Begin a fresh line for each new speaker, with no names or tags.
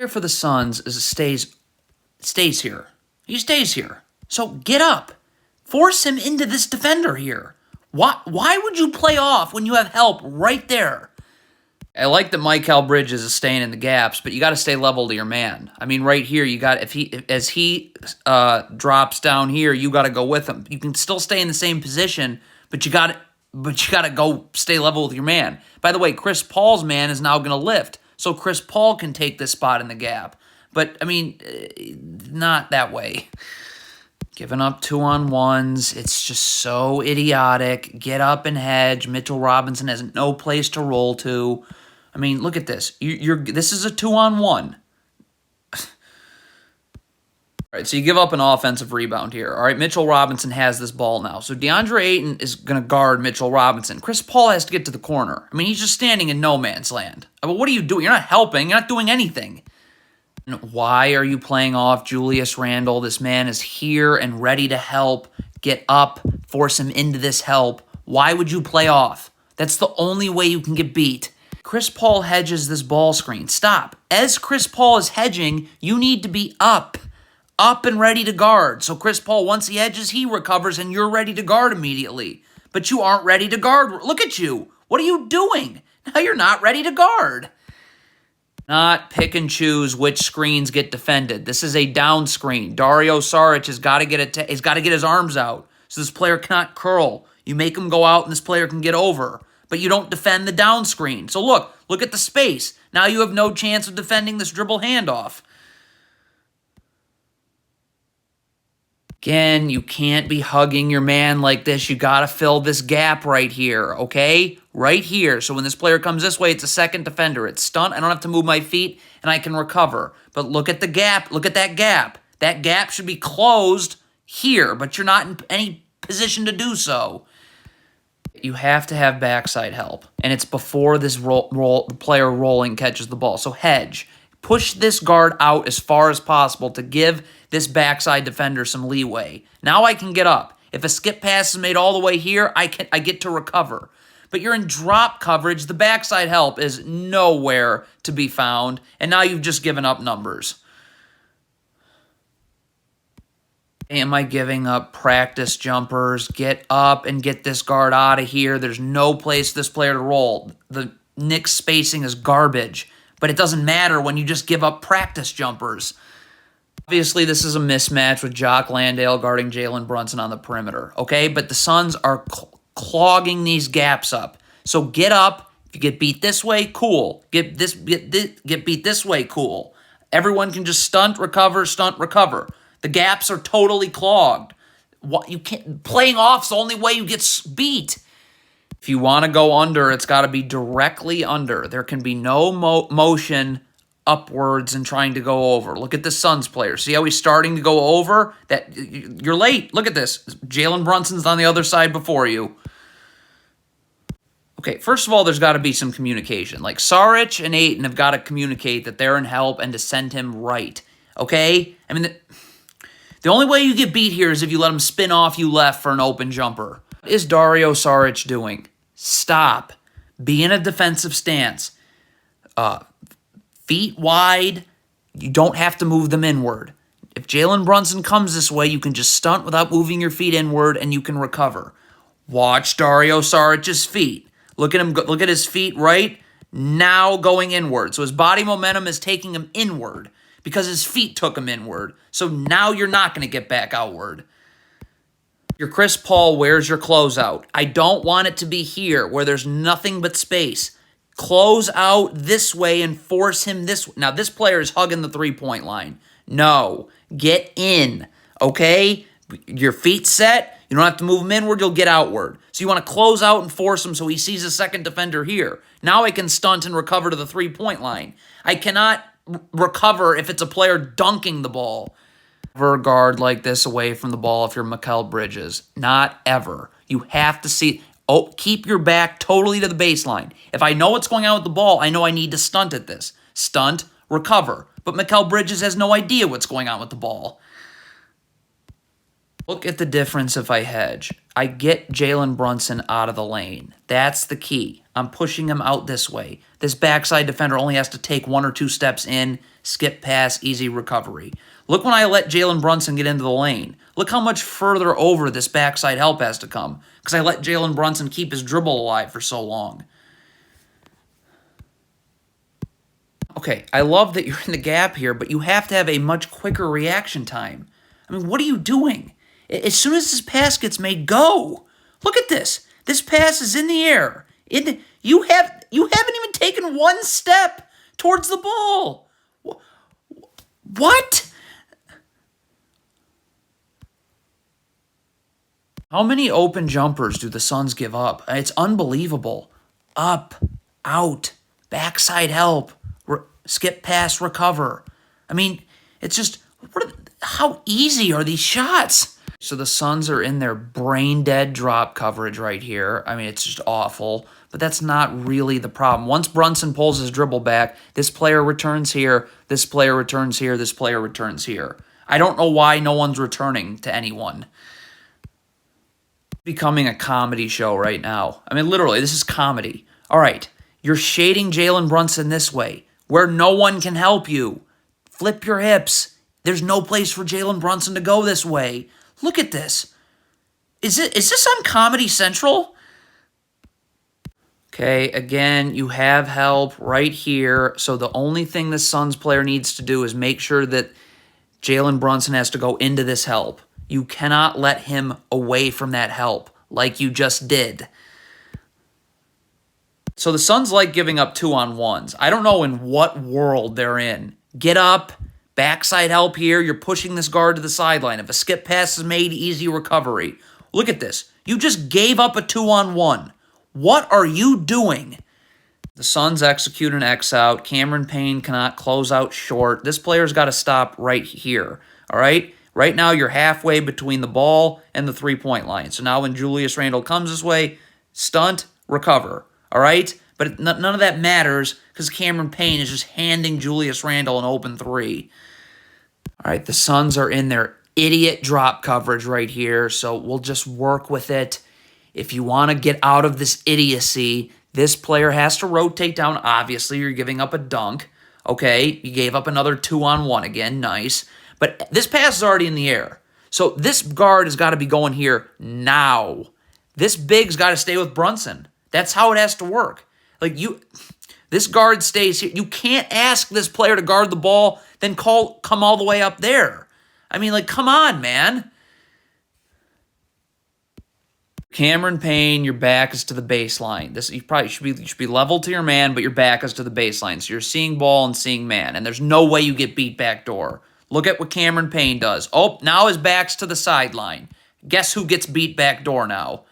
Here for the Suns is stays here. He stays here. So get up. Force him into this defender here. Why would you play off when you have help right there? I like that Mikal Bridges is staying in the gaps, but you got to stay level to your man. I mean, right here, you got as he drops down here, you got to go with him. You can still stay in the same position, but you got to go stay level with your man. By the way, Chris Paul's man is now going to lift, so Chris Paul can take this spot in the gap. But I mean, not that way. Giving up 2-on-1s. It's just so idiotic. Get up and hedge. Mitchell Robinson has no place to roll to. I mean, look at this. This is a 2-on-1. All right, so you give up an offensive rebound here. All right, Mitchell Robinson has this ball now. So DeAndre Ayton is going to guard Mitchell Robinson. Chris Paul has to get to the corner. I mean, he's just standing in no man's land. I mean, what are you doing? You're not helping. You're not doing anything. And why are you playing off Julius Randle? This man is here and ready to help. Get up. Force him into this help. Why would you play off? That's the only way you can get beat. Chris Paul hedges this ball screen. Stop. As Chris Paul is hedging, you need to be up. Up and ready to guard. So Chris Paul, once he hedges, he recovers and you're ready to guard immediately. But you aren't ready to guard. Look at you. What are you doing? Now you're not ready to guard. Not pick and choose which screens get defended. This is a down screen. Dario Saric has got to he's got to get his arms out. So this player cannot curl. You make him go out and this player can get over. But you don't defend the down screen. So look at the space. Now you have no chance of defending this dribble handoff. Again, you can't be hugging your man like this. You got to fill this gap right here, okay? Right here. So when this player comes this way, it's a second defender. It's stunt. I don't have to move my feet, and I can recover. But look at the gap. Look at that gap. That gap should be closed here, but you're not in any position to do so. You have to have backside help, and it's before this the player rolling catches the ball. So hedge. Push this guard out as far as possible to give this backside defender some leeway. Now I can get up. If a skip pass is made all the way here, I get to recover. But you're in drop coverage. The backside help is nowhere to be found, and now you've just given up numbers. Am I giving up practice jumpers? Get up and get this guard out of here. There's no place for this player to roll. The Knicks spacing is garbage. But it doesn't matter when you just give up practice jumpers. Obviously, this is a mismatch with Jock Landale guarding Jalen Brunson on the perimeter, okay? But the Suns are clogging these gaps up. So get up. If you get beat this way, cool. Get beat this way, cool. Everyone can just stunt, recover. The gaps are totally clogged. Playing off's the only way you get beat. If you want to go under, it's got to be directly under. There can be no motion upwards and trying to go over. Look at the Suns player. See how he's starting to go over? You're late. Look at this. Jalen Brunson's on the other side before you. Okay, first of all, there's got to be some communication. Like Saric and Ayton have got to communicate that they're in help and to send him right. Okay? I mean, the only way you get beat here is if you let him spin off you left for an open jumper. What is Dario Saric doing? Stop. Be in a defensive stance. Feet wide. You don't have to move them inward. If Jalen Brunson comes this way, you can just stunt without moving your feet inward and you can recover. Watch Dario Saric's feet. Look at him. Look at his feet right now going inward. So his body momentum is taking him inward because his feet took him inward. So now you're not going to get back outward. Your Chris Paul, where's your closeout? I don't want it to be here where there's nothing but space. Close out this way and force him this way. Now, this player is hugging the three-point line. No. Get in, okay? Your feet set. You don't have to move him inward. You'll get outward. So you want to close out and force him so he sees a second defender here. Now I can stunt and recover to the three-point line. I cannot recover if it's a player dunking the ball. Never guard like this away from the ball if you're Mikal Bridges. Not ever. You have to see. Keep your back totally to the baseline. If I know what's going on with the ball, I know I need to stunt at this. Stunt, recover. But Mikal Bridges has no idea what's going on with the ball. Look at the difference if I hedge. I get Jalen Brunson out of the lane. That's the key. I'm pushing him out this way. This backside defender only has to take 1 or 2 steps in, skip pass, easy recovery. Look when I let Jalen Brunson get into the lane. Look how much further over this backside help has to come because I let Jalen Brunson keep his dribble alive for so long. Okay, I love that you're in the gap here, but you have to have a much quicker reaction time. I mean, what are you doing? As soon as this pass gets made, go. Look at this. This pass is in the air. You haven't even taken 1 step towards the ball. What? How many open jumpers do the Suns give up? It's unbelievable. Up, out, backside help, skip pass, recover. I mean, it's just, how easy are these shots? So the Suns are in their brain-dead drop coverage right here. I mean, it's just awful, but that's not really the problem. Once Brunson pulls his dribble back, this player returns here, this player returns here, this player returns here. I don't know why no one's returning to anyone. Becoming a comedy show right now. I mean, literally, this is comedy. All right, you're shading Jalen Brunson this way, where no one can help you. Flip your hips. There's no place for Jalen Brunson to go this way. Look at this. Is this on Comedy Central? Okay, again, you have help right here. So the only thing the Suns player needs to do is make sure that Jalen Brunson has to go into this help. You cannot let him away from that help like you just did. So the Suns like giving up 2-on-1s. I don't know in what world they're in. Get up, backside help here. You're pushing this guard to the sideline. If a skip pass is made, easy recovery. Look at this. You just gave up a 2-on-1. What are you doing? The Suns execute an X out. Cameron Payne cannot close out short. This player's got to stop right here. All right? Right now, you're halfway between the ball and the three-point line. So now when Julius Randle comes this way, stunt, recover. All right? But none of that matters because Cameron Payne is just handing Julius Randle an open 3. All right, the Suns are in their idiot drop coverage right here, so we'll just work with it. If you want to get out of this idiocy, this player has to rotate down. Obviously, you're giving up a dunk. Okay, you gave up another 2-on-1 again. Nice. But this pass is already in the air. So this guard has got to be going here now. This big's got to stay with Brunson. That's how it has to work. This guard stays here. You can't ask this player to guard the ball, then come all the way up there. I mean, come on, man. Cameron Payne, your back is to the baseline. You probably should be level to your man, but your back is to the baseline. So you're seeing ball and seeing man, and there's no way you get beat backdoor. Look at what Cameron Payne does. Oh, now his back's to the sideline. Guess who gets beat backdoor now?